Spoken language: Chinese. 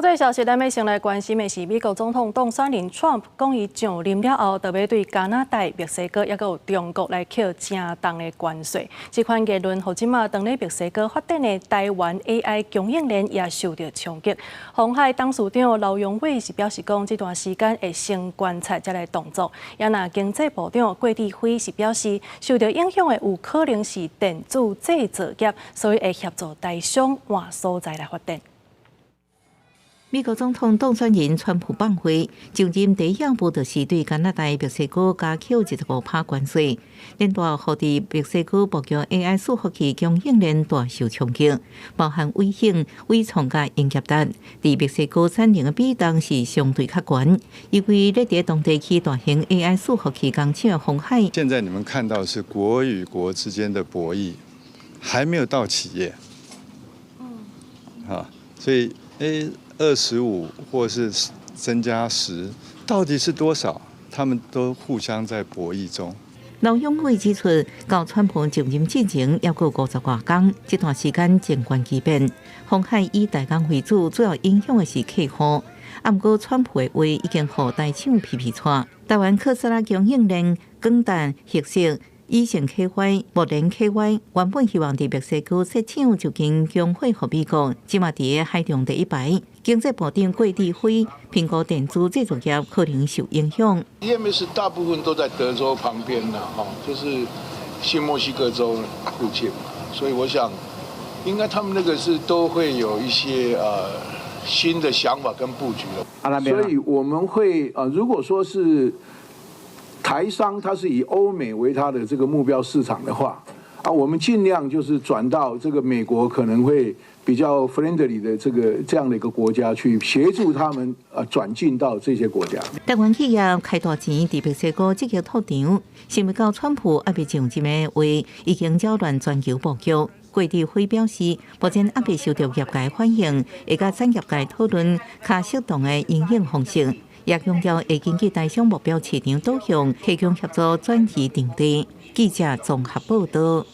国际消息，咱要先来关心的是美国总统当选人 Trump 讲伊上任了后，就要对加拿大、墨西哥也有中国来扣正重的关税。这款言论，互即马当咧墨西哥发展的台湾 AI 供应链也受到冲击。鸿海董事长刘荣伟是表示讲，这段时间会先观察再来动作。也那经济部长郭志辉是表示，受到影响的有可能是电子制造业，所以会协助台商换所在来发展。美国总统当选人川普放会上任第一项步就是对加拿大、墨西哥加扣15%关税，连带互伫墨西哥布局 AI 伺服器供应链大受冲击，包含微型、微创甲营业单，伫墨西哥产能的比重是相对较悬，因为咧伫当地起大型 AI 伺服器工厂的鸿海。现在你们看到是国与国之间的博弈，还没有到企业，所以25或是增加10，到底是多少？他们都互相在博弈中。刘永伟指出，到川普上任之前，还有50多天，这段时间静观其变。鸿海以代工为主，主要影响的是客户。不过，川普的话已经互台厂皮皮喘。台湾特斯拉供应链钢弹、黑色。以前 KY、木联 KY 原本希望伫墨西哥设厂就经工会和美国，即马伫海中第一排。经济部长郭志辉评估电子制造业可能受影响。EMS 大部分都在德州旁边呢，就是新墨西哥州附近嘛，所以我想，应该他们那个是都会有一些新的想法跟布局了。所以我们会如果说是。台商他是以欧美为他的这个目标市场的话，我们尽量就是转到这个美国可能会比较 friendly 的这样的一个国家去协助他们转进到这些国家。台湾企业开大钱伫墨西哥积极拓场，想要到川普还未上任的话，已经搅乱全球布局。郭志辉表示，目前还未受到业界欢迎，会甲产业界讨论较适当的营运方式。也强调会根据台商目标市场导向，提供协助转移阵地。记者综合报道。